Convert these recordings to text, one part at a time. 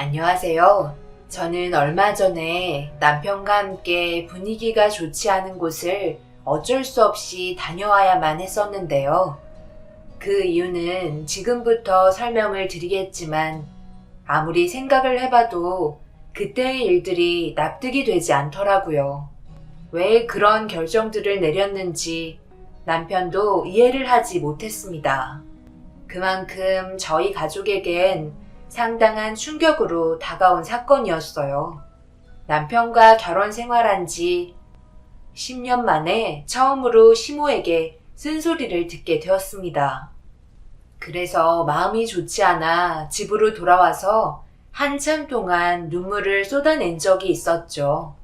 안녕하세요. 저는 얼마 전에 남편과 함께 분위기가 좋지 않은 곳을 어쩔 수 없이 다녀와야만 했었는데요. 그 이유는 지금부터 설명을 드리겠지만 아무리 생각을 해봐도 그때의 일들이 납득이 되지 않더라고요. 왜 그런 결정들을 내렸는지 남편도 이해를 하지 못했습니다. 그만큼 저희 가족에겐 상당한 충격으로 다가온 사건이었어요. 남편과 결혼 생활한 지 10년 만에 처음으로 시모에게 쓴소리를 듣게 되었습니다. 그래서 마음이 좋지 않아 집으로 돌아와서 한참 동안 눈물을 쏟아낸 적이 있었죠.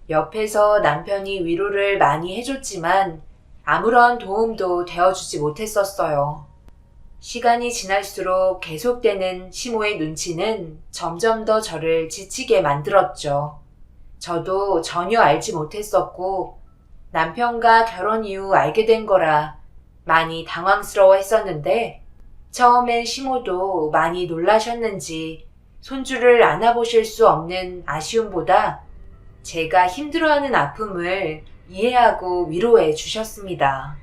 옆에서 남편이 위로를 많이 해줬지만 아무런 도움도 되어주지 못했었어요. 시간이 지날수록 계속되는 시모의 눈치는 점점 더 저를 지치게 만들었죠. 저도 전혀 알지 못했었고 남편과 결혼 이후 알게 된 거라 많이 당황스러워 했었는데 처음엔 시모도 많이 놀라셨는지 손주를 안아보실 수 없는 아쉬움보다 제가 힘들어하는 아픔을 이해하고 위로해 주셨습니다.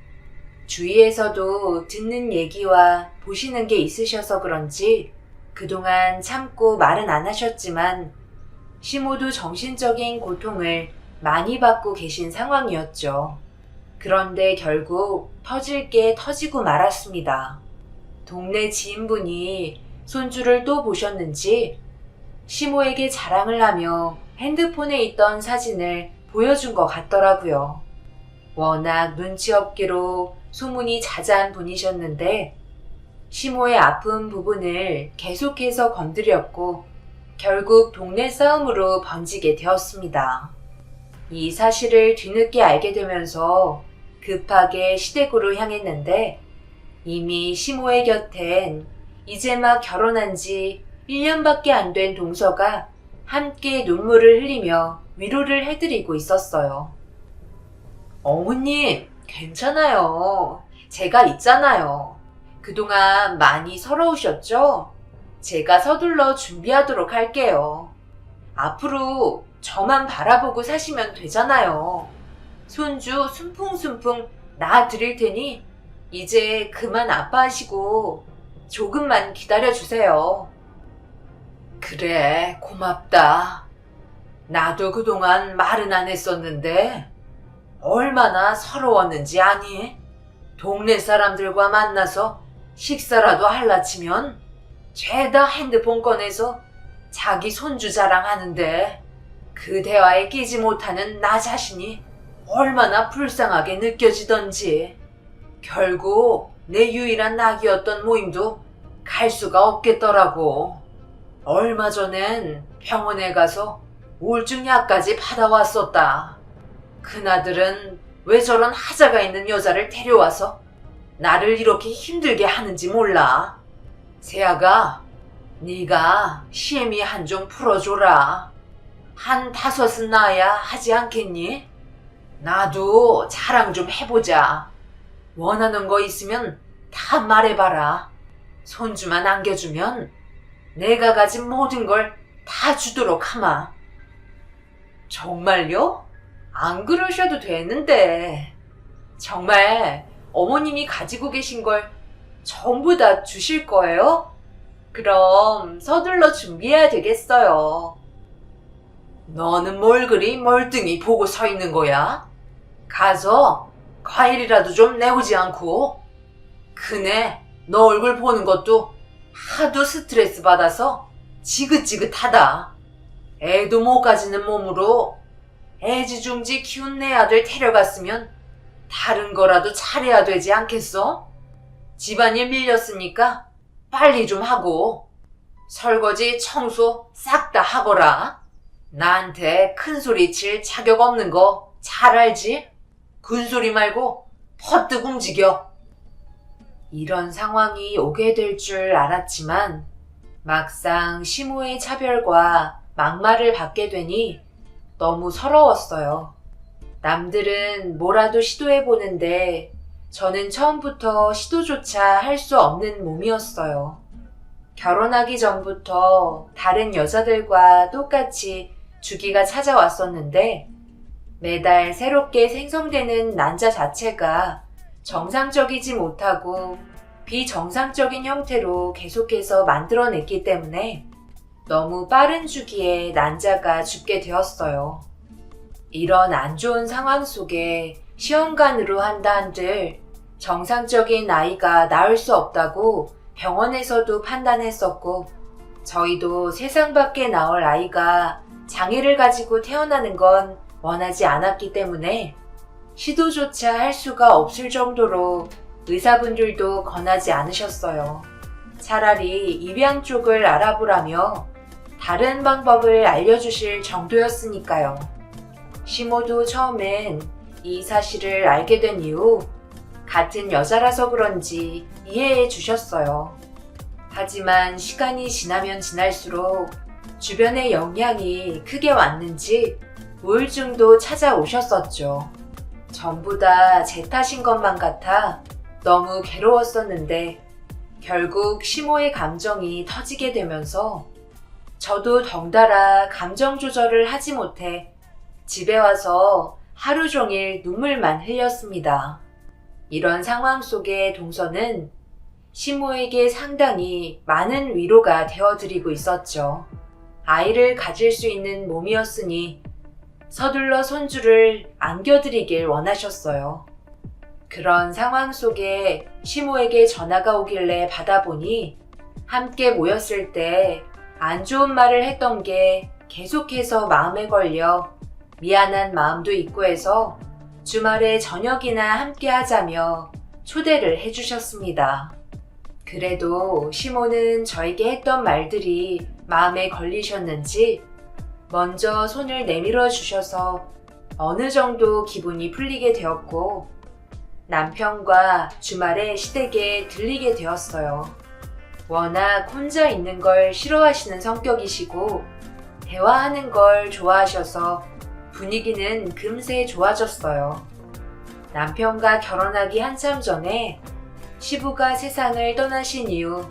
주위에서도 듣는 얘기와 보시는 게 있으셔서 그런지 그동안 참고 말은 안 하셨지만 시모도 정신적인 고통을 많이 받고 계신 상황이었죠. 그런데 결국 터질 게 터지고 말았습니다. 동네 지인분이 손주를 또 보셨는지 시모에게 자랑을 하며 핸드폰에 있던 사진을 보여준 것 같더라고요. 워낙 눈치 없기로 소문이 자자한 분이셨는데 시모의 아픈 부분을 계속해서 건드렸고 결국 동네 싸움으로 번지게 되었습니다. 이 사실을 뒤늦게 알게 되면서 급하게 시댁으로 향했는데 이미 시모의 곁엔 이제 막 결혼한 지 1년밖에 안 된 동서가 함께 눈물을 흘리며 위로를 해드리고 있었어요. 어머님, 괜찮아요. 제가 있잖아요. 그동안 많이 서러우셨죠? 제가 서둘러 준비하도록 할게요. 앞으로 저만 바라보고 사시면 되잖아요. 손주 순풍순풍 낳아드릴 테니 이제 그만 아파하시고 조금만 기다려주세요. 그래, 고맙다. 나도 그동안 말은 안 했었는데 얼마나 서러웠는지 아니? 동네 사람들과 만나서 식사라도 할라치면 죄다 핸드폰 꺼내서 자기 손주 자랑하는데 그 대화에 끼지 못하는 나 자신이 얼마나 불쌍하게 느껴지던지 결국 내 유일한 낙이었던 모임도 갈 수가 없겠더라고. 얼마 전엔 병원에 가서 우울증 약까지 받아왔었다. 그나들은 왜 저런 하자가 있는 여자를 데려와서 나를 이렇게 힘들게 하는지 몰라. 세아가 네가 시애미 한 종 풀어줘라. 한 5은 낳아야 하지 않겠니? 나도 자랑 좀 해보자. 원하는 거 있으면 다 말해봐라. 손주만 안겨주면 내가 가진 모든 걸 다 주도록 하마. 정말요? 안 그러셔도 되는데. 정말 어머님이 가지고 계신 걸 전부 다 주실 거예요? 그럼 서둘러 준비해야 되겠어요. 너는 뭘 그리 멀뚱히 보고 서 있는 거야? 가서 과일이라도 좀 내오지 않고. 그네 너 얼굴 보는 것도 하도 스트레스 받아서 지긋지긋하다. 애도 못 가지는 몸으로 애지중지 키운 내 아들 데려갔으면 다른 거라도 잘해야 되지 않겠어? 집안일 밀렸으니까 빨리 좀 하고 설거지 청소 싹 다 하거라. 나한테 큰 소리 칠 자격 없는 거 잘 알지? 군소리 말고 퍼뜩 움직여. 이런 상황이 오게 될 줄 알았지만 막상 시모의 차별과 막말을 받게 되니 너무 서러웠어요. 남들은 뭐라도 시도해보는데 저는 처음부터 시도조차 할 수 없는 몸이었어요. 결혼하기 전부터 다른 여자들과 똑같이 주기가 찾아왔었는데 매달 새롭게 생성되는 난자 자체가 정상적이지 못하고 비정상적인 형태로 계속해서 만들어냈기 때문에 너무 빠른 주기에 난자가 죽게 되었어요. 이런 안 좋은 상황 속에 시험관으로 한다 한들 정상적인 아이가 낳을 수 없다고 병원에서도 판단했었고 저희도 세상 밖에 나올 아이가 장애를 가지고 태어나는 건 원하지 않았기 때문에 시도조차 할 수가 없을 정도로 의사분들도 권하지 않으셨어요. 차라리 입양 쪽을 알아보라며 다른 방법을 알려주실 정도였으니까요. 시모도 처음엔 이 사실을 알게 된 이후 같은 여자라서 그런지 이해해 주셨어요. 하지만 시간이 지나면 지날수록 주변의 영향이 크게 왔는지 우울증도 찾아오셨었죠. 전부 다 제 탓인 것만 같아 너무 괴로웠었는데 결국 시모의 감정이 터지게 되면서 저도 덩달아 감정 조절을 하지 못해 집에 와서 하루 종일 눈물만 흘렸습니다. 이런 상황 속에 동서는 시모에게 상당히 많은 위로가 되어드리고 있었죠. 아이를 가질 수 있는 몸이었으니 서둘러 손주를 안겨드리길 원하셨어요. 그런 상황 속에 시모에게 전화가 오길래 받아보니 함께 모였을 때 안 좋은 말을 했던 게 계속해서 마음에 걸려 미안한 마음도 있고 해서 주말에 저녁이나 함께 하자며 초대를 해주셨습니다. 그래도 시모는 저에게 했던 말들이 마음에 걸리셨는지 먼저 손을 내밀어 주셔서 어느 정도 기분이 풀리게 되었고 남편과 주말에 시댁에 들리게 되었어요. 워낙 혼자 있는 걸 싫어하시는 성격이시고 대화하는 걸 좋아하셔서 분위기는 금세 좋아졌어요. 남편과 결혼하기 한참 전에 시부가 세상을 떠나신 이후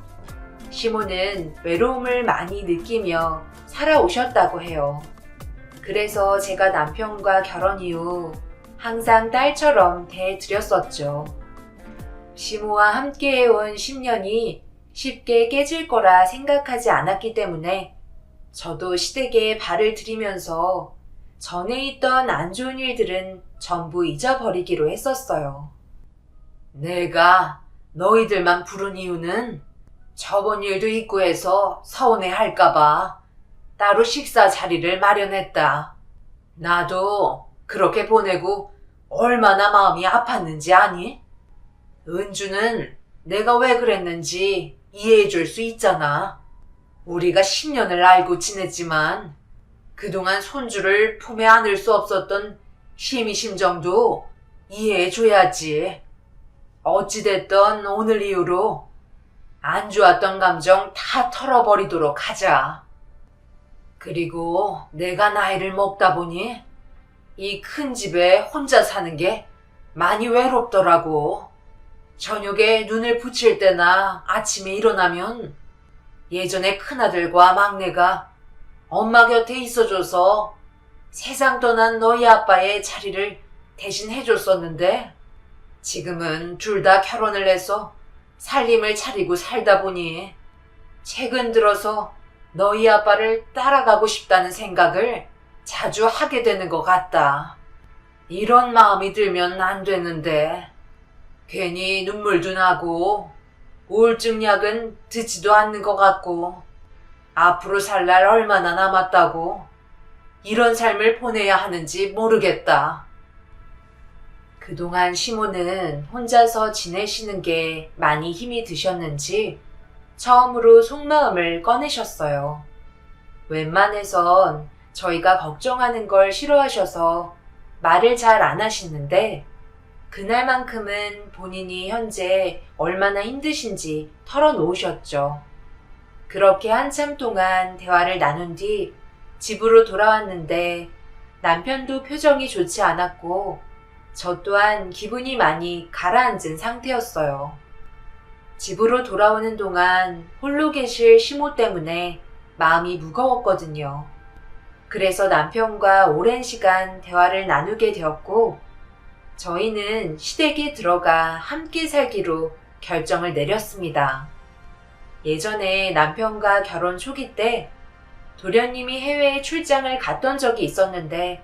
시모는 외로움을 많이 느끼며 살아오셨다고 해요. 그래서 제가 남편과 결혼 이후 항상 딸처럼 대해드렸었죠. 시모와 함께해온 10년이 쉽게 깨질 거라 생각하지 않았기 때문에 저도 시댁에 발을 들이면서 전에 있던 안 좋은 일들은 전부 잊어버리기로 했었어요. 내가 너희들만 부른 이유는 저번 일도 있고 해서 서운해 할까봐 따로 식사 자리를 마련했다. 나도 그렇게 보내고 얼마나 마음이 아팠는지 아니? 은주는 내가 왜 그랬는지 이해해 줄 수 있잖아. 우리가 10년을 알고 지냈지만 그동안 손주를 품에 안을 수 없었던 시미 심정도 이해해 줘야지. 어찌됐던 오늘 이후로 안 좋았던 감정 다 털어버리도록 하자. 그리고 내가 나이를 먹다 보니 이 큰 집에 혼자 사는 게 많이 외롭더라고. 저녁에 눈을 붙일 때나 아침에 일어나면 예전에 큰아들과 막내가 엄마 곁에 있어줘서 세상 떠난 너희 아빠의 자리를 대신 해줬었는데 지금은 둘 다 결혼을 해서 살림을 차리고 살다 보니 최근 들어서 너희 아빠를 따라가고 싶다는 생각을 자주 하게 되는 것 같다. 이런 마음이 들면 안 되는데 괜히 눈물도 나고 우울증 약은 듣지도 않는 것 같고 앞으로 살 날 얼마나 남았다고 이런 삶을 보내야 하는지 모르겠다. 그동안 시모는 혼자서 지내시는 게 많이 힘이 드셨는지 처음으로 속마음을 꺼내셨어요. 웬만해선 저희가 걱정하는 걸 싫어하셔서 말을 잘 안 하시는데 그날만큼은 본인이 현재 얼마나 힘드신지 털어놓으셨죠. 그렇게 한참 동안 대화를 나눈 뒤 집으로 돌아왔는데 남편도 표정이 좋지 않았고 저 또한 기분이 많이 가라앉은 상태였어요. 집으로 돌아오는 동안 홀로 계실 시모 때문에 마음이 무거웠거든요. 그래서 남편과 오랜 시간 대화를 나누게 되었고, 저희는 시댁에 들어가 함께 살기로 결정을 내렸습니다. 예전에 남편과 결혼 초기 때 도련님이 해외에 출장을 갔던 적이 있었는데,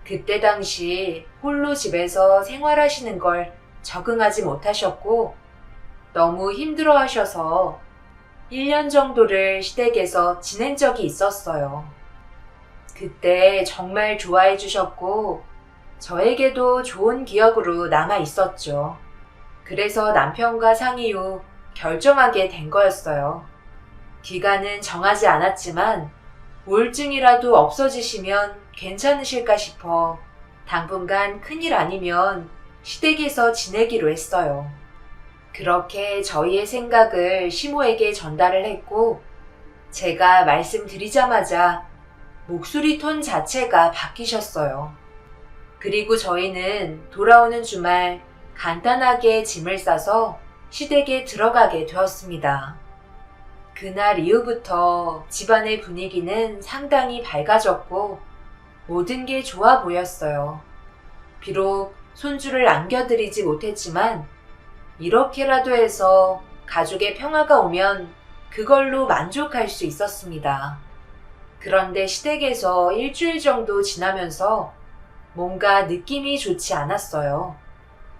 그때 당시 홀로 집에서 생활하시는 걸 적응하지 못하셨고 너무 힘들어 하셔서 1년 정도를 시댁에서 지낸 적이 있었어요. 그때 정말 좋아해 주셨고 저에게도 좋은 기억으로 남아 있었죠. 그래서 남편과 상의 후 결정하게 된 거였어요. 기간은 정하지 않았지만 우울증이라도 없어지시면 괜찮으실까 싶어 당분간 큰일 아니면 시댁에서 지내기로 했어요. 그렇게 저희의 생각을 시모에게 전달을 했고, 제가 말씀드리자마자 목소리 톤 자체가 바뀌셨어요. 그리고 저희는 돌아오는 주말 간단하게 짐을 싸서 시댁에 들어가게 되었습니다. 그날 이후부터 집안의 분위기는 상당히 밝아졌고 모든 게 좋아 보였어요. 비록 손주를 안겨드리지 못했지만 이렇게라도 해서 가족의 평화가 오면 그걸로 만족할 수 있었습니다. 그런데 시댁에서 일주일 정도 지나면서 뭔가 느낌이 좋지 않았어요.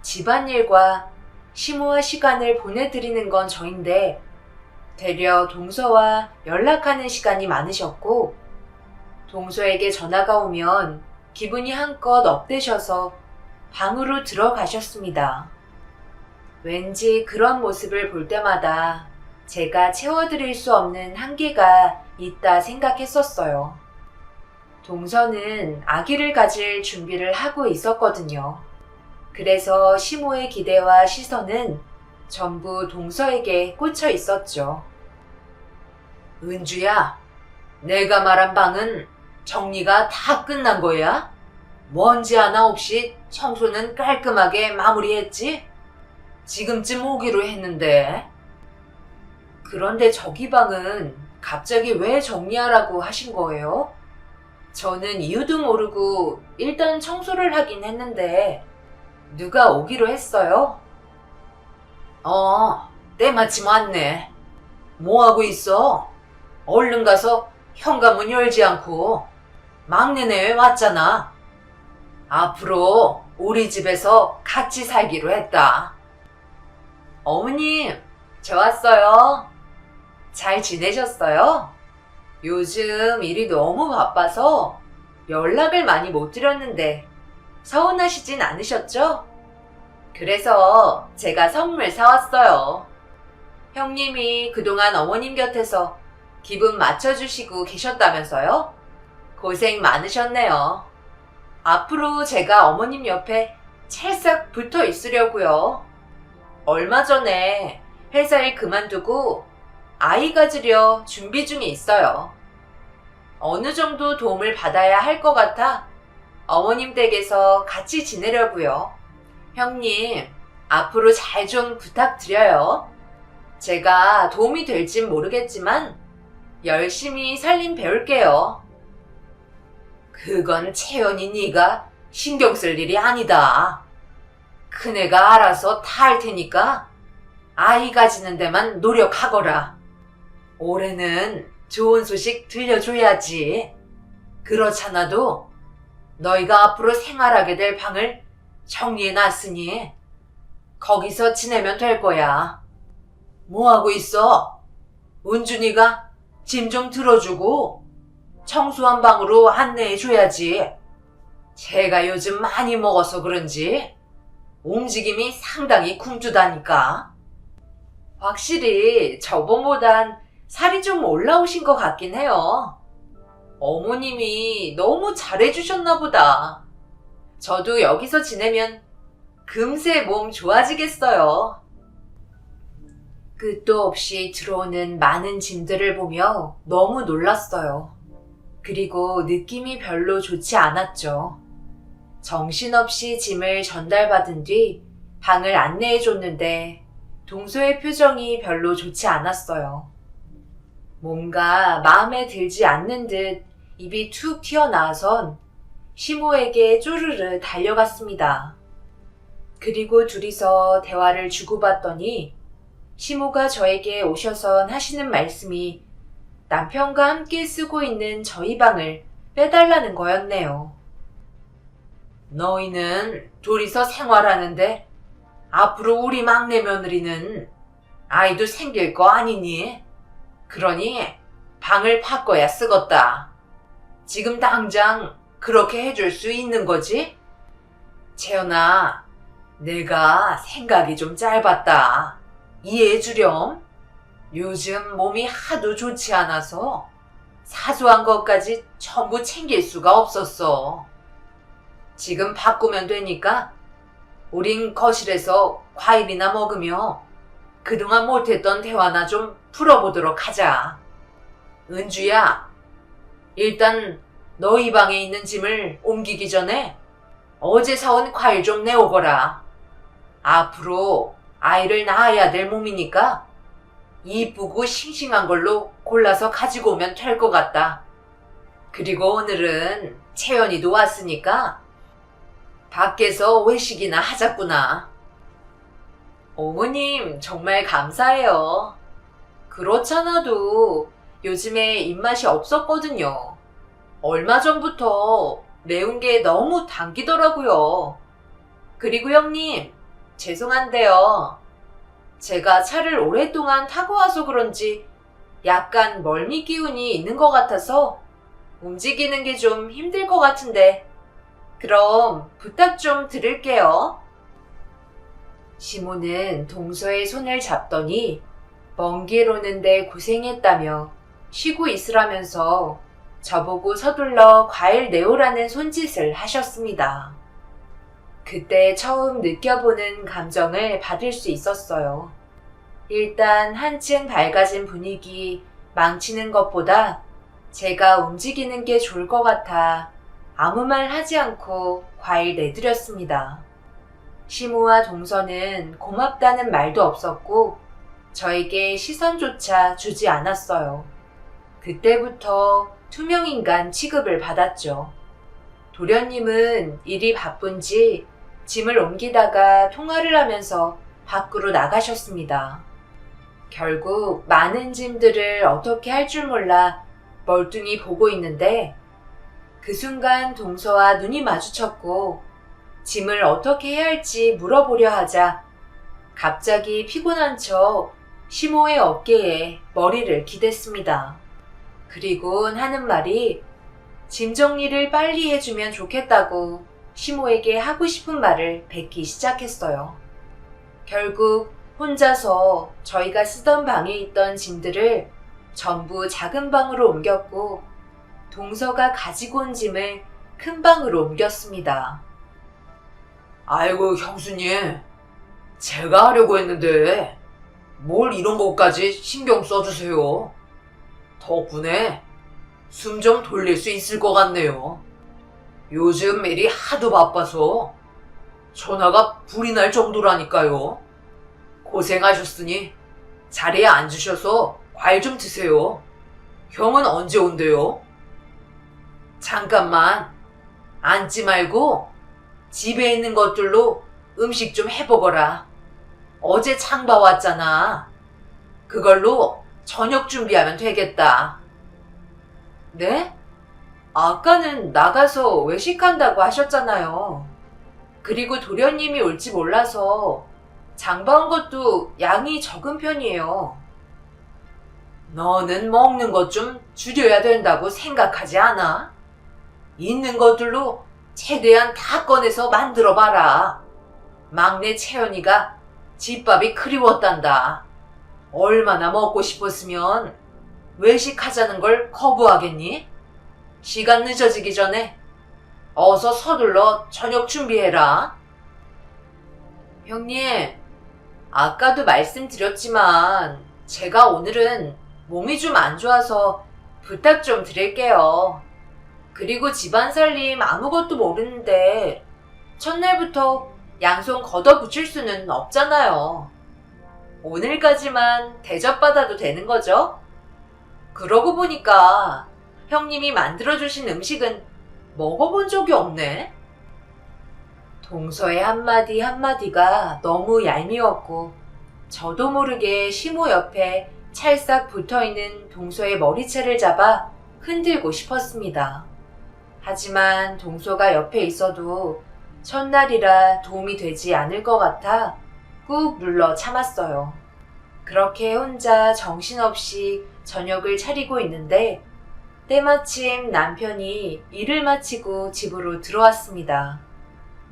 집안일과 시모와 시간을 보내드리는 건 저인데 되려 동서와 연락하는 시간이 많으셨고 동서에게 전화가 오면 기분이 한껏 업되셔서 방으로 들어가셨습니다. 왠지 그런 모습을 볼 때마다 제가 채워드릴 수 없는 한계가 있다 생각했었어요. 동서는 아기를 가질 준비를 하고 있었거든요. 그래서 시모의 기대와 시선은 전부 동서에게 꽂혀 있었죠. 은주야, 내가 말한 방은 정리가 다 끝난 거야? 먼지 하나 없이 청소는 깔끔하게 마무리했지? 지금쯤 오기로 했는데. 그런데 저기 방은 갑자기 왜 정리하라고 하신 거예요? 저는 이유도 모르고 일단 청소를 하긴 했는데 누가 오기로 했어요? 때마침 왔네. 뭐하고 있어? 얼른 가서 현관문 열지 않고 막내네 왔잖아. 앞으로 우리 집에서 같이 살기로 했다. 어머님, 저 왔어요. 잘 지내셨어요? 요즘 일이 너무 바빠서 연락을 많이 못 드렸는데 서운하시진 않으셨죠? 그래서 제가 선물 사왔어요. 형님이 그동안 어머님 곁에서 기분 맞춰주시고 계셨다면서요? 고생 많으셨네요. 앞으로 제가 어머님 옆에 찰싹 붙어 있으려고요. 얼마 전에 회사 일 그만두고 아이 가지려 준비 중에 있어요. 어느 정도 도움을 받아야 할 것 같아 어머님 댁에서 같이 지내려고요. 형님, 앞으로 잘 좀 부탁드려요. 제가 도움이 될진 모르겠지만 열심히 살림 배울게요. 그건 채연이 네가 신경 쓸 일이 아니다. 큰애가 알아서 다 할 테니까 아이 가지는 데만 노력하거라. 올해는 좋은 소식 들려줘야지. 그렇잖아도 너희가 앞으로 생활하게 될 방을 정리해놨으니 거기서 지내면 될 거야. 뭐하고 있어? 은준이가 짐 좀 들어주고 청소한 방으로 안내해줘야지. 제가 요즘 많이 먹어서 그런지 움직임이 상당히 굶주다니까. 확실히 저번보단 살이 좀 올라오신 것 같긴 해요. 어머님이 너무 잘해주셨나 보다. 저도 여기서 지내면 금세 몸 좋아지겠어요. 끝도 없이 들어오는 많은 짐들을 보며 너무 놀랐어요. 그리고 느낌이 별로 좋지 않았죠. 정신없이 짐을 전달받은 뒤 방을 안내해줬는데 동서의 표정이 별로 좋지 않았어요. 뭔가 마음에 들지 않는 듯 입이 툭 튀어나와선 시모에게 쪼르르 달려갔습니다. 그리고 둘이서 대화를 주고받더니 시모가 저에게 오셔선 하시는 말씀이 남편과 함께 쓰고 있는 저희 방을 빼달라는 거였네요. 너희는 둘이서 생활하는데 앞으로 우리 막내 며느리는 아이도 생길 거 아니니? 그러니 방을 바꿔야 쓰겄다. 지금 당장 그렇게 해줄 수 있는 거지? 채연아, 내가 생각이 좀 짧았다. 이해해주렴. 요즘 몸이 하도 좋지 않아서 사소한 것까지 전부 챙길 수가 없었어. 지금 바꾸면 되니까 우린 거실에서 과일이나 먹으며 그동안 못했던 대화나 좀 풀어보도록 하자. 은주야, 일단 너희 방에 있는 짐을 옮기기 전에 어제 사온 과일 좀 내오거라. 앞으로 아이를 낳아야 될 몸이니까 이쁘고 싱싱한 걸로 골라서 가지고 오면 될 것 같다. 그리고 오늘은 채연이도 왔으니까 밖에서 외식이나 하자꾸나. 어머님, 정말 감사해요. 그렇잖아도 요즘에 입맛이 없었거든요. 얼마 전부터 매운 게 너무 당기더라고요. 그리고 형님, 죄송한데요. 제가 차를 오랫동안 타고 와서 그런지 약간 멀미 기운이 있는 것 같아서 움직이는 게 좀 힘들 것 같은데 그럼 부탁 좀 드릴게요. 시모는 동서의 손을 잡더니 먼 길 오는데 고생했다며 쉬고 있으라면서 저보고 서둘러 과일 내오라는 손짓을 하셨습니다. 그때 처음 느껴보는 감정을 받을 수 있었어요. 일단 한층 밝아진 분위기 망치는 것보다 제가 움직이는 게 좋을 것 같아 아무 말 하지 않고 과일 내드렸습니다. 시모와 동서는 고맙다는 말도 없었고 저에게 시선조차 주지 않았어요. 그때부터 투명인간 취급을 받았죠. 도련님은 일이 바쁜지 짐을 옮기다가 통화를 하면서 밖으로 나가셨습니다. 결국 많은 짐들을 어떻게 할 줄 몰라 멀뚱히 보고 있는데 그 순간 동서와 눈이 마주쳤고 짐을 어떻게 해야 할지 물어보려 하자 갑자기 피곤한 척 시모의 어깨에 머리를 기댔습니다. 그리곤 하는 말이 짐 정리를 빨리 해주면 좋겠다고 시모에게 하고 싶은 말을 뱉기 시작했어요. 결국 혼자서 저희가 쓰던 방에 있던 짐들을 전부 작은 방으로 옮겼고 동서가 가지고 온 짐을 큰 방으로 옮겼습니다. 아이고 형수님, 제가 하려고 했는데 뭘 이런 것까지 신경 써주세요. 덕분에 숨 좀 돌릴 수 있을 것 같네요. 요즘 일이 하도 바빠서 전화가 불이 날 정도라니까요. 고생하셨으니 자리에 앉으셔서 과일 좀 드세요. 형은 언제 온대요? 잠깐만, 앉지 말고 집에 있는 것들로 음식 좀 해보거라. 어제 장 봐왔잖아. 그걸로 저녁 준비하면 되겠다. 네? 아까는 나가서 외식한다고 하셨잖아요. 그리고 도련님이 올지 몰라서 장 봐온 것도 양이 적은 편이에요. 너는 먹는 것 좀 줄여야 된다고 생각하지 않아? 있는 것들로 최대한 다 꺼내서 만들어봐라. 막내 채연이가 집밥이 그리웠단다. 얼마나 먹고 싶었으면 외식하자는 걸 거부하겠니? 시간 늦어지기 전에 어서 서둘러 저녁 준비해라. 형님, 아까도 말씀드렸지만 제가 오늘은 몸이 좀 안 좋아서 부탁 좀 드릴게요. 그리고 집안 살림 아무것도 모르는데 첫날부터 양손 걷어붙일 수는 없잖아요. 오늘까지만 대접받아도 되는 거죠? 그러고 보니까 형님이 만들어주신 음식은 먹어본 적이 없네? 동서의 한마디 한마디가 너무 얄미웠고 저도 모르게 시모 옆에 찰싹 붙어있는 동서의 머리채를 잡아 흔들고 싶었습니다. 하지만 동서가 옆에 있어도 첫날이라 도움이 되지 않을 것 같아 꾹 눌러 참았어요. 그렇게 혼자 정신없이 저녁을 차리고 있는데 때마침 남편이 일을 마치고 집으로 들어왔습니다.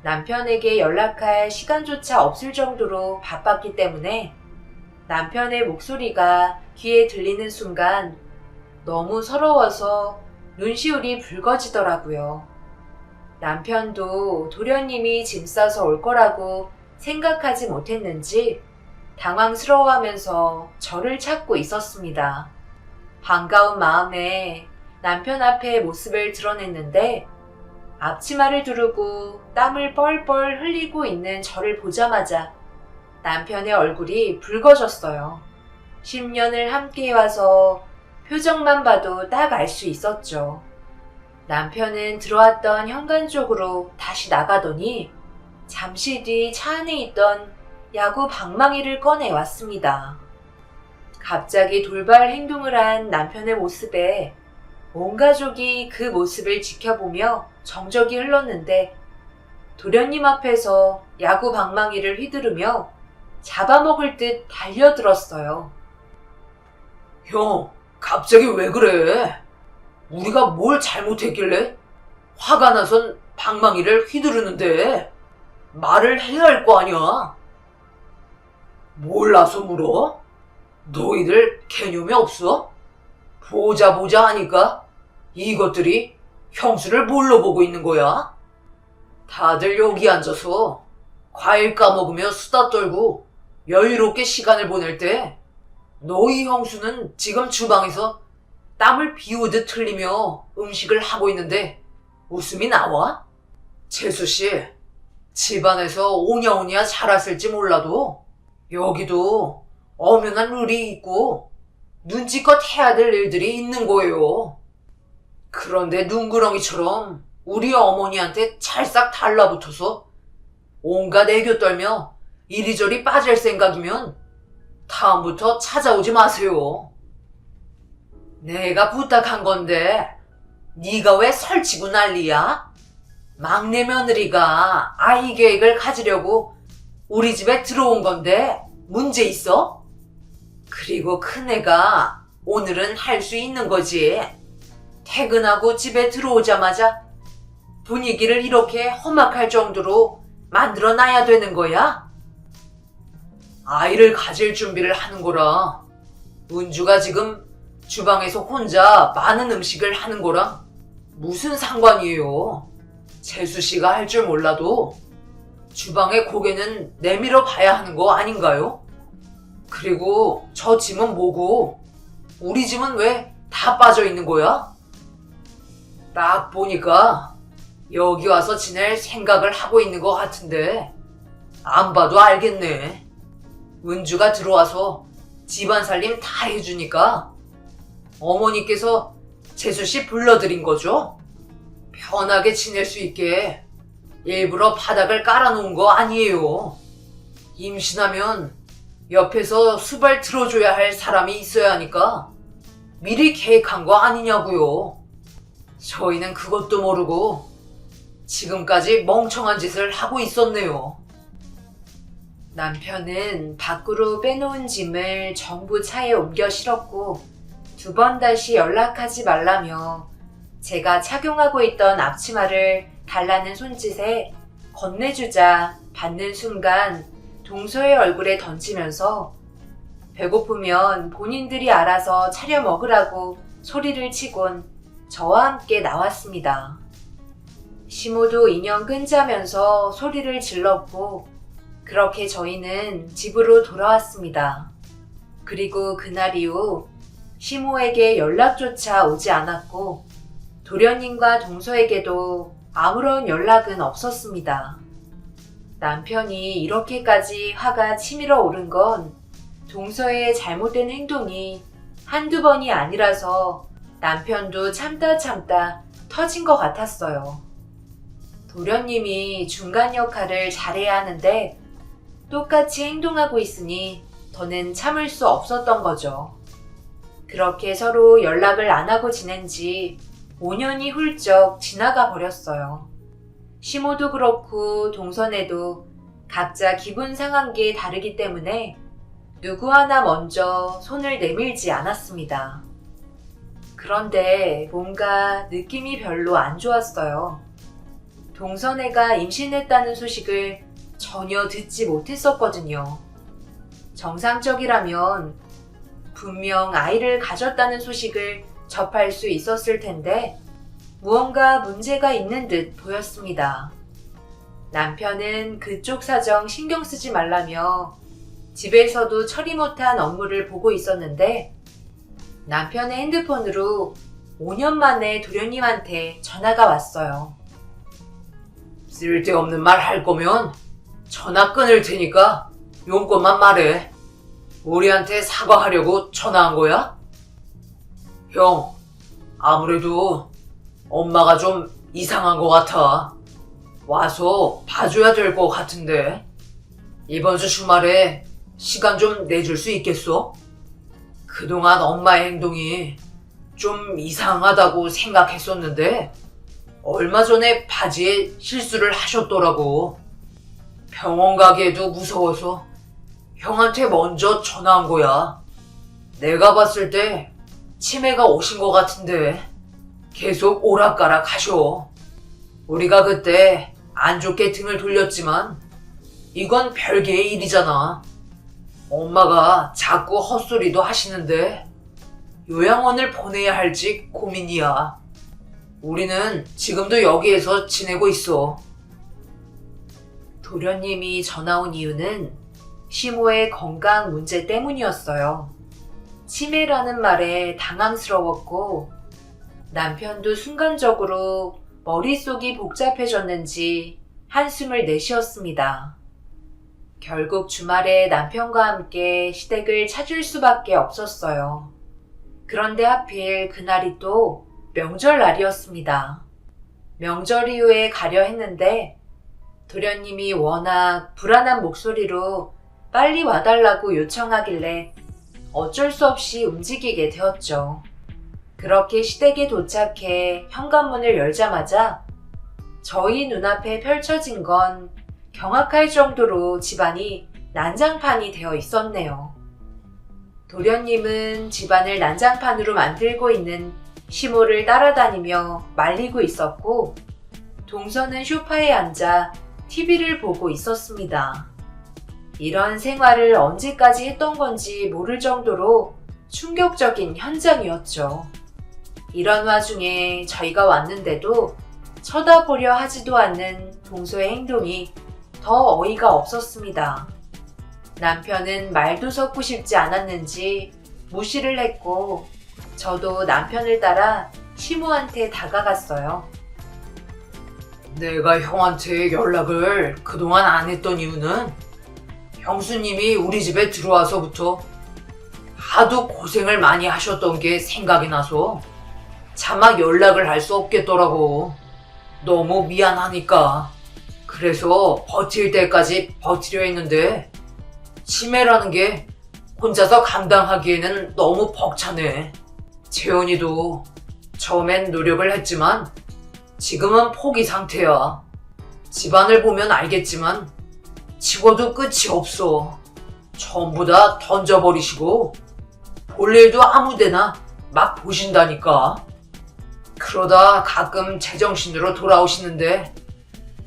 남편에게 연락할 시간조차 없을 정도로 바빴기 때문에 남편의 목소리가 귀에 들리는 순간 너무 서러워서 눈시울이 붉어지더라고요. 남편도 도련님이 짐 싸서 올 거라고 생각하지 못했는지 당황스러워하면서 저를 찾고 있었습니다. 반가운 마음에 남편 앞에 모습을 드러냈는데 앞치마를 두르고 땀을 뻘뻘 흘리고 있는 저를 보자마자 남편의 얼굴이 붉어졌어요. 10년을 함께 와서 표정만 봐도 딱 알 수 있었죠. 남편은 들어왔던 현관 쪽으로 다시 나가더니 잠시 뒤 차 안에 있던 야구 방망이를 꺼내 왔습니다. 갑자기 돌발 행동을 한 남편의 모습에 온 가족이 그 모습을 지켜보며 정적이 흘렀는데 도련님 앞에서 야구 방망이를 휘두르며 잡아먹을 듯 달려들었어요. 형, 갑자기 왜 그래? 우리가 뭘 잘못했길래? 화가 나선 방망이를 휘두르는데 말을 해야 할 거 아니야? 몰라서 물어? 너희들 개념이 없어? 보자 하니까 이것들이 형수를 뭘로 보고 있는 거야? 다들 여기 앉아서 과일 까먹으며 수다 떨고 여유롭게 시간을 보낼 때 너희 형수는 지금 주방에서 땀을 비우듯 흘리며 음식을 하고 있는데 웃음이 나와? 재수씨, 집안에서 오냐오냐 자랐을지 몰라도 여기도 엄연한 룰이 있고 눈치껏 해야 될 일들이 있는 거예요. 그런데 눈구렁이처럼 우리 어머니한테 찰싹 달라붙어서 온갖 애교 떨며 이리저리 빠질 생각이면 다음부터 찾아오지 마세요. 내가 부탁한 건데 네가 왜 설치고 난리야? 막내 며느리가 아이 계획을 가지려고 우리 집에 들어온 건데 문제 있어? 그리고 큰애가 오늘은 할 수 있는 거지. 퇴근하고 집에 들어오자마자 분위기를 이렇게 험악할 정도로 만들어 놔야 되는 거야? 아이를 가질 준비를 하는 거라. 은주가 지금 주방에서 혼자 많은 음식을 하는 거랑 무슨 상관이에요? 재수씨가 할 줄 몰라도 주방의 고개는 내밀어 봐야 하는 거 아닌가요? 그리고 저 짐은 뭐고 우리 짐은 왜 다 빠져 있는 거야? 딱 보니까 여기 와서 지낼 생각을 하고 있는 것 같은데 안 봐도 알겠네. 은주가 들어와서 집안 살림 다 해주니까 어머니께서 재수씨 불러드린 거죠? 편하게 지낼 수 있게 일부러 바닥을 깔아놓은 거 아니에요. 임신하면 옆에서 수발 들어줘야 할 사람이 있어야 하니까 미리 계획한 거 아니냐고요. 저희는 그것도 모르고 지금까지 멍청한 짓을 하고 있었네요. 남편은 밖으로 빼놓은 짐을 전부 차에 옮겨 실었고 2번 다시 연락하지 말라며 제가 착용하고 있던 앞치마를 달라는 손짓에 건네주자 받는 순간 동서의 얼굴에 던지면서 배고프면 본인들이 알아서 차려 먹으라고 소리를 치곤 저와 함께 나왔습니다. 시모도 인형 끈자면서 소리를 질렀고 그렇게 저희는 집으로 돌아왔습니다. 그리고 그날 이후 시모에게 연락조차 오지 않았고 도련님과 동서에게도 아무런 연락은 없었습니다. 남편이 이렇게까지 화가 치밀어 오른 건 동서의 잘못된 행동이 한두 번이 아니라서 남편도 참다 터진 것 같았어요. 도련님이 중간 역할을 잘해야 하는데 똑같이 행동하고 있으니 더는 참을 수 없었던 거죠. 그렇게 서로 연락을 안 하고 지낸 지 5년이 훌쩍 지나가 버렸어요. 시모도 그렇고 동선에도 각자 기분 상한 게 다르기 때문에 누구 하나 먼저 손을 내밀지 않았습니다. 그런데 뭔가 느낌이 별로 안 좋았어요. 동선애가 임신했다는 소식을 전혀 듣지 못했었거든요. 정상적이라면 분명 아이를 가졌다는 소식을 접할 수 있었을 텐데 무언가 문제가 있는 듯 보였습니다. 남편은 그쪽 사정 신경 쓰지 말라며 집에서도 처리 못한 업무를 보고 있었는데 남편의 핸드폰으로 5년 만에 도련님한테 전화가 왔어요. 쓸데없는 말 할 거면 전화 끊을 테니까 용건만 말해. 우리한테 사과하려고 전화한 거야? 형, 아무래도 엄마가 좀 이상한 것 같아. 와서 봐줘야 될 것 같은데. 이번 주 주말에 시간 좀 내줄 수 있겠어? 그동안 엄마의 행동이 좀 이상하다고 생각했었는데 얼마 전에 바지에 실수를 하셨더라고. 병원 가기에도 무서워서 형한테 먼저 전화한 거야. 내가 봤을 때 치매가 오신 것 같은데 계속 오락가락 하셔. 우리가 그때 안 좋게 등을 돌렸지만 이건 별개의 일이잖아. 엄마가 자꾸 헛소리도 하시는데 요양원을 보내야 할지 고민이야. 우리는 지금도 여기에서 지내고 있어. 도련님이 전화 온 이유는 시모의 건강 문제 때문이었어요. 치매라는 말에 당황스러웠고 남편도 순간적으로 머릿속이 복잡해졌는지 한숨을 내쉬었습니다. 결국 주말에 남편과 함께 시댁을 찾을 수밖에 없었어요. 그런데 하필 그날이 또 명절날이었습니다. 명절 이후에 가려 했는데 도련님이 워낙 불안한 목소리로 빨리 와달라고 요청하길래 어쩔 수 없이 움직이게 되었죠. 그렇게 시댁에 도착해 현관문을 열자마자 저희 눈앞에 펼쳐진 건 경악할 정도로 집안이 난장판이 되어 있었네요. 도련님은 집안을 난장판으로 만들고 있는 시모를 따라다니며 말리고 있었고 동서는 소파에 앉아 TV를 보고 있었습니다. 이런 생활을 언제까지 했던 건지 모를 정도로 충격적인 현장이었죠. 이런 와중에 저희가 왔는데도 쳐다보려 하지도 않는 동서의 행동이 더 어이가 없었습니다. 남편은 말도 섞고 싶지 않았는지 무시를 했고 저도 남편을 따라 시모한테 다가갔어요. 내가 형한테 연락을 그동안 안 했던 이유는 형수님이 우리 집에 들어와서부터 하도 고생을 많이 하셨던 게 생각이 나서 차마 연락을 할 수 없겠더라고. 너무 미안하니까. 그래서 버틸 때까지 버티려 했는데 치매라는 게 혼자서 감당하기에는 너무 벅차네. 재현이도 처음엔 노력을 했지만 지금은 포기 상태야. 집안을 보면 알겠지만 치워도 끝이 없어. 전부 다 던져버리시고 볼 일도 아무데나 막 보신다니까. 그러다 가끔 제정신으로 돌아오시는데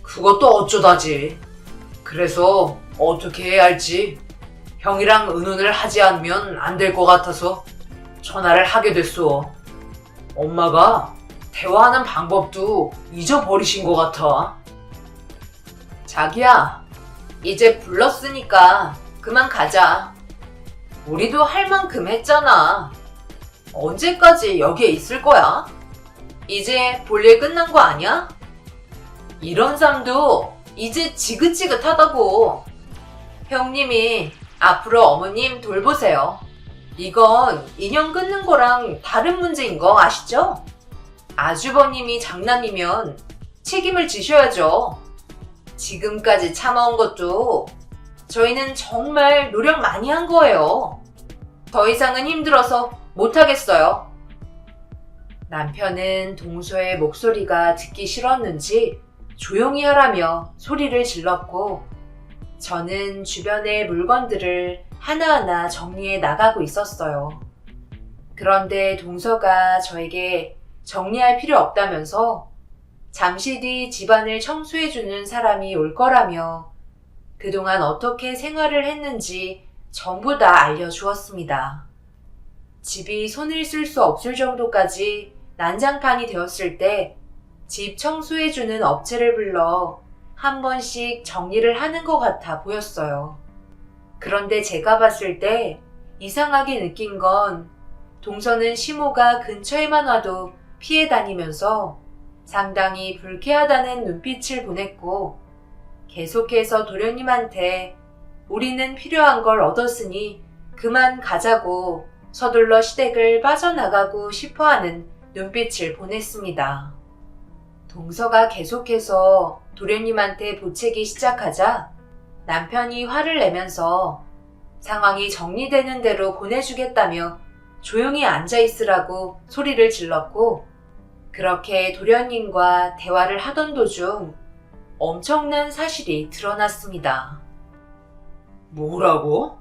그것도 어쩌다지. 그래서 어떻게 해야 할지 형이랑 의논을 하지 않으면 안 될 것 같아서 전화를 하게 됐어. 엄마가 대화하는 방법도 잊어버리신 것 같아. 자기야, 이제 불렀으니까 그만 가자. 우리도 할 만큼 했잖아. 언제까지 여기에 있을 거야? 이제 볼일 끝난 거 아니야? 이런 삶도 이제 지긋지긋하다고. 형님이 앞으로 어머님 돌보세요. 이건 인형 끊는 거랑 다른 문제인 거 아시죠? 아주버님이 장난이면 책임을 지셔야죠. 지금까지 참아온 것도 저희는 정말 노력 많이 한 거예요. 더 이상은 힘들어서 못하겠어요. 남편은 동서의 목소리가 듣기 싫었는지 조용히 하라며 소리를 질렀고, 저는 주변의 물건들을 하나하나 정리해 나가고 있었어요. 그런데 동서가 저에게 정리할 필요 없다면서 잠시 뒤 집안을 청소해주는 사람이 올 거라며 그동안 어떻게 생활을 했는지 전부 다 알려주었습니다. 집이 손을 쓸 수 없을 정도까지 난장판이 되었을 때 집 청소해주는 업체를 불러 한 번씩 정리를 하는 것 같아 보였어요. 그런데 제가 봤을 때 이상하게 느낀 건 동서는 시모가 근처에만 와도 피해 다니면서 상당히 불쾌하다는 눈빛을 보냈고, 계속해서 도련님한테 우리는 필요한 걸 얻었으니 그만 가자고 서둘러 시댁을 빠져나가고 싶어하는 눈빛을 보냈습니다. 동서가 계속해서 도련님한테 보채기 시작하자 남편이 화를 내면서 상황이 정리되는 대로 보내주겠다며 조용히 앉아있으라고 소리를 질렀고, 그렇게 도련님과 대화를 하던 도중 엄청난 사실이 드러났습니다. 뭐라고?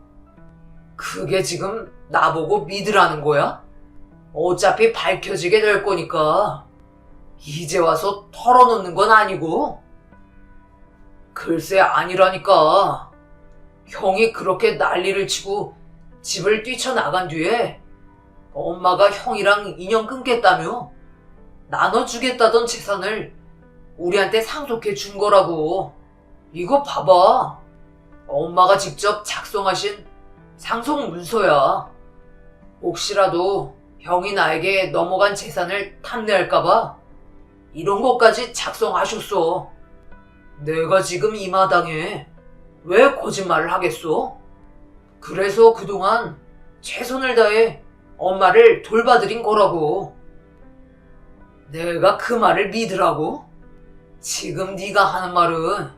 그게 지금 나보고 믿으라는 거야? 어차피 밝혀지게 될 거니까 이제 와서 털어놓는 건 아니고. 글쎄 아니라니까. 형이 그렇게 난리를 치고 집을 뛰쳐나간 뒤에 엄마가 형이랑 인연 끊겠다며 나눠주겠다던 재산을 우리한테 상속해 준 거라고. 이거 봐봐. 엄마가 직접 작성하신 상속 문서야. 혹시라도 형이 나에게 넘어간 재산을 탐내할까봐 이런 것까지 작성하셨어. 내가 지금 이 마당에 왜 거짓말을 하겠어? 그래서 그동안 최선을 다해 엄마를 돌봐드린 거라고. 내가 그 말을 믿으라고? 지금 네가 하는 말은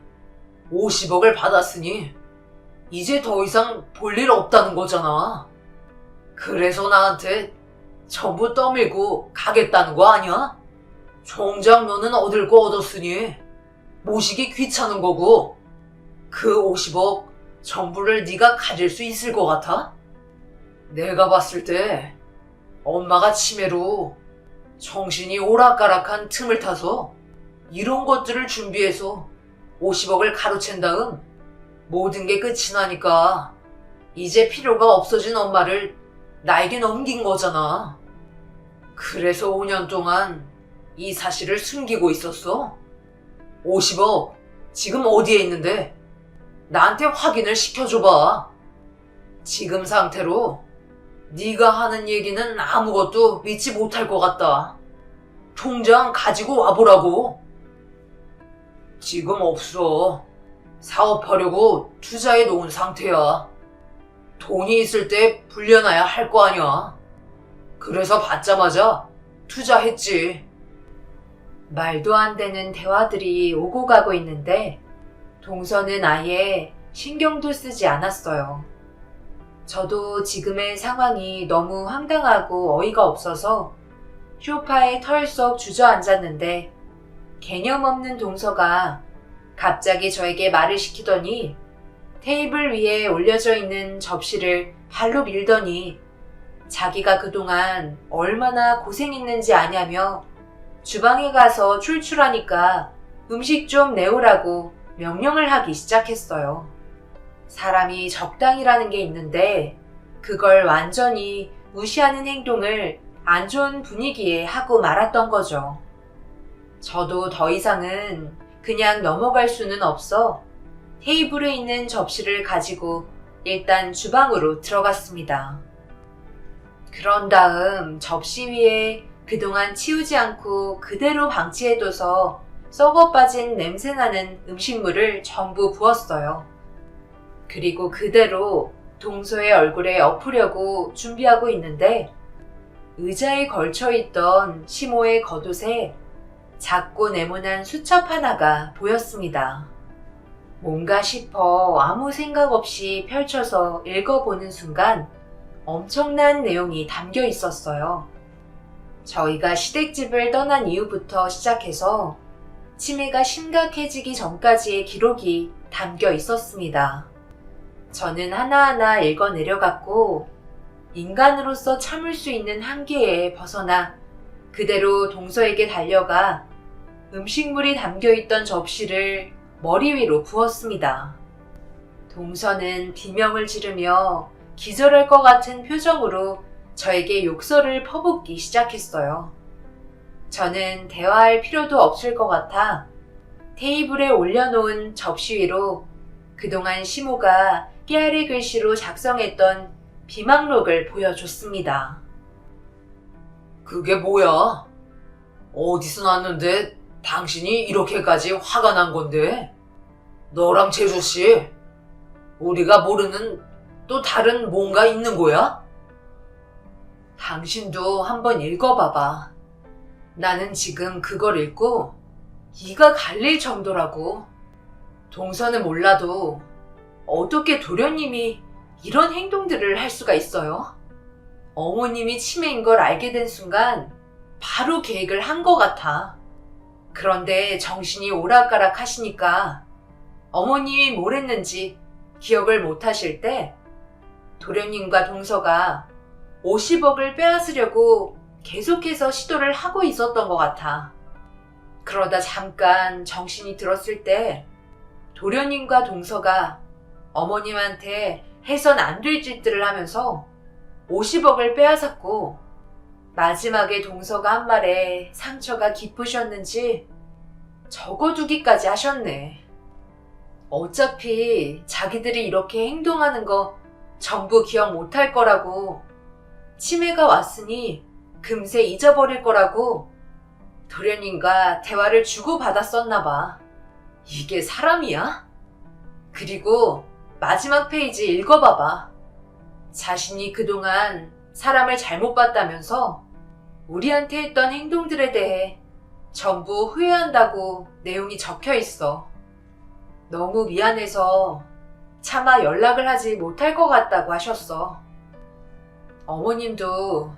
50억을 받았으니 이제 더 이상 볼 일 없다는 거잖아. 그래서 나한테 전부 떠밀고 가겠다는 거 아니야? 정작 너는 얻을 거 얻었으니 모시기 귀찮은 거고, 그 50억 전부를 네가 가질 수 있을 것 같아? 내가 봤을 때 엄마가 치매로 정신이 오락가락한 틈을 타서 이런 것들을 준비해서 50억을 가로챈 다음 모든 게 끝이 나니까 이제 필요가 없어진 엄마를 나에게 넘긴 거잖아. 그래서 5년 동안 이 사실을 숨기고 있었어. 50억 지금 어디에 있는데? 나한테 확인을 시켜줘봐. 지금 상태로 네가 하는 얘기는 아무것도 믿지 못할 것 같다. 통장 가지고 와보라고. 지금 없어. 사업하려고 투자해 놓은 상태야. 돈이 있을 때 불려놔야 할 거 아니야. 그래서 받자마자 투자했지. 말도 안 되는 대화들이 오고 가고 있는데 동서는 아예 신경도 쓰지 않았어요. 저도 지금의 상황이 너무 황당하고 어이가 없어서 소파에 털썩 주저앉았는데, 개념 없는 동서가 갑자기 저에게 말을 시키더니 테이블 위에 올려져 있는 접시를 발로 밀더니 자기가 그동안 얼마나 고생했는지 아냐며 주방에 가서 출출하니까 음식 좀 내오라고 명령을 하기 시작했어요. 사람이 적당이라는 게 있는데 그걸 완전히 무시하는 행동을 안 좋은 분위기에 하고 말았던 거죠. 저도 더 이상은 그냥 넘어갈 수는 없어 테이블에 있는 접시를 가지고 일단 주방으로 들어갔습니다. 그런 다음 접시 위에 그동안 치우지 않고 그대로 방치해둬서 썩어 빠진 냄새나는 음식물을 전부 부었어요. 그리고 그대로 동서의 얼굴에 엎으려고 준비하고 있는데 의자에 걸쳐있던 시모의 겉옷에 작고 네모난 수첩 하나가 보였습니다. 뭔가 싶어 아무 생각 없이 펼쳐서 읽어보는 순간 엄청난 내용이 담겨 있었어요. 저희가 시댁집을 떠난 이후부터 시작해서 치매가 심각해지기 전까지의 기록이 담겨 있었습니다. 저는 하나하나 읽어 내려갔고 인간으로서 참을 수 있는 한계에 벗어나 그대로 동서에게 달려가 음식물이 담겨있던 접시를 머리 위로 부었습니다. 동서는 비명을 지르며 기절할 것 같은 표정으로 저에게 욕설을 퍼붓기 시작했어요. 저는 대화할 필요도 없을 것 같아 테이블에 올려놓은 접시 위로 그동안 시모가 깨알의 글씨로 작성했던 비망록을 보여줬습니다. 그게 뭐야? 어디서 났는데 당신이 이렇게까지 화가 난 건데? 너랑 재수씨, 우리가 모르는 또 다른 뭔가 있는 거야? 당신도 한번 읽어봐봐. 나는 지금 그걸 읽고 이가 갈릴 정도라고. 동서는 몰라도 어떻게 도련님이 이런 행동들을 할 수가 있어요? 어머님이 치매인 걸 알게 된 순간 바로 계획을 한 것 같아. 그런데 정신이 오락가락 하시니까 어머님이 뭘 했는지 기억을 못 하실 때 도련님과 동서가 50억을 빼앗으려고 계속해서 시도를 하고 있었던 것 같아. 그러다 잠깐 정신이 들었을 때 도련님과 동서가 어머님한테 해선 안 될 짓들을 하면서 50억을 빼앗았고 마지막에 동서가 한 말에 상처가 깊으셨는지 적어두기까지 하셨네. 어차피 자기들이 이렇게 행동하는 거 전부 기억 못할 거라고, 치매가 왔으니 금세 잊어버릴 거라고 도련님과 대화를 주고받았었나 봐. 이게 사람이야? 그리고 마지막 페이지 읽어봐봐. 자신이 그동안 사람을 잘못 봤다면서 우리한테 했던 행동들에 대해 전부 후회한다고 내용이 적혀 있어. 너무 미안해서 차마 연락을 하지 못할 것 같다고 하셨어. 어머님도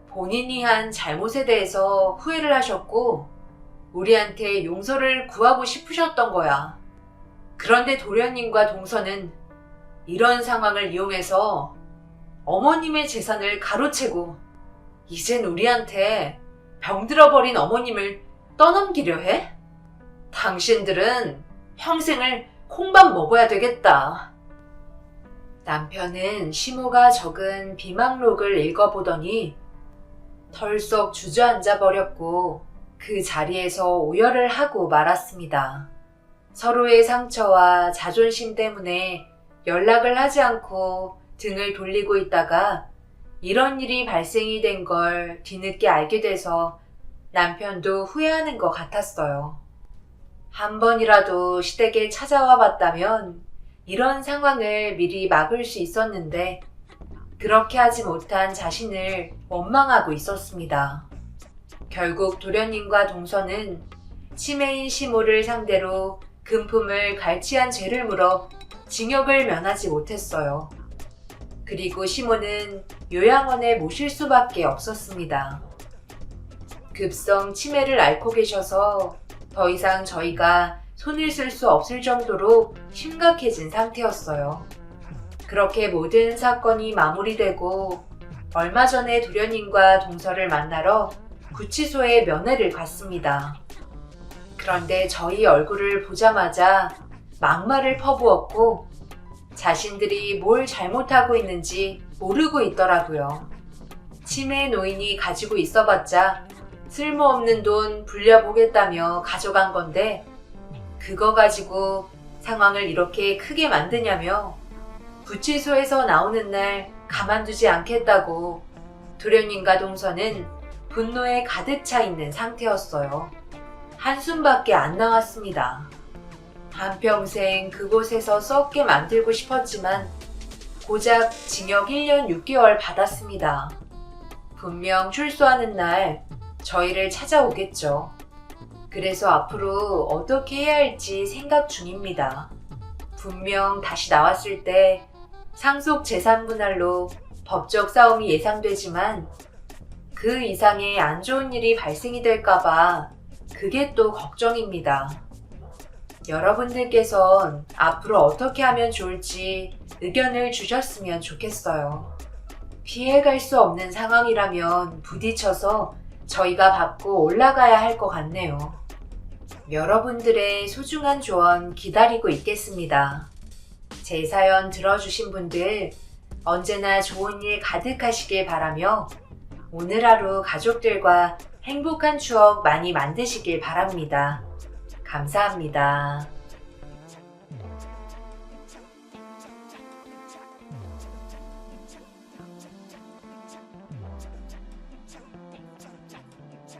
본인이 한 잘못에 대해서 후회를 하셨고 우리한테 용서를 구하고 싶으셨던 거야. 그런데 도련님과 동서는 이런 상황을 이용해서 어머님의 재산을 가로채고 이젠 우리한테 병들어버린 어머님을 떠넘기려 해? 당신들은 평생을 콩밥 먹어야 되겠다. 남편은 시모가 적은 비망록을 읽어보더니 털썩 주저앉아 버렸고 그 자리에서 오열을 하고 말았습니다. 서로의 상처와 자존심 때문에 연락을 하지 않고 등을 돌리고 있다가 이런 일이 발생이 된 걸 뒤늦게 알게 돼서 남편도 후회하는 것 같았어요. 한 번이라도 시댁에 찾아와 봤다면 이런 상황을 미리 막을 수 있었는데 그렇게 하지 못한 자신을 원망하고 있었습니다. 결국 도련님과 동서는 치매인 시모를 상대로 금품을 갈취한 죄를 물어 징역을 면하지 못했어요. 그리고 시모는 요양원에 모실 수밖에 없었습니다. 급성 치매를 앓고 계셔서 더 이상 저희가 손을 쓸 수 없을 정도로 심각해진 상태였어요. 그렇게 모든 사건이 마무리되고 얼마 전에 도련님과 동서를 만나러 구치소에 면회를 갔습니다. 그런데 저희 얼굴을 보자마자 막말을 퍼부었고 자신들이 뭘 잘못하고 있는지 모르고 있더라고요. 치매 노인이 가지고 있어봤자 쓸모없는 돈 불려보겠다며 가져간 건데 그거 가지고 상황을 이렇게 크게 만드냐며 구치소에서 나오는 날 가만두지 않겠다고 도련님과 동서는 분노에 가득 차 있는 상태였어요. 한숨밖에 안 나왔습니다. 한평생 그곳에서 썩게 만들고 싶었지만 고작 징역 1년 6개월 받았습니다. 분명 출소하는 날 저희를 찾아오겠죠. 그래서 앞으로 어떻게 해야 할지 생각 중입니다. 분명 다시 나왔을 때 상속 재산 분할로 법적 싸움이 예상되지만 그 이상의 안 좋은 일이 발생이 될까봐 그게 또 걱정입니다. 여러분들께선 앞으로 어떻게 하면 좋을지 의견을 주셨으면 좋겠어요. 피해갈 수 없는 상황이라면 부딪혀서 저희가 밟고 올라가야 할 것 같네요. 여러분들의 소중한 조언 기다리고 있겠습니다. 제 사연 들어주신 분들 언제나 좋은 일 가득하시길 바라며 오늘 하루 가족들과 행복한 추억 많이 만드시길 바랍니다. 감사합니다.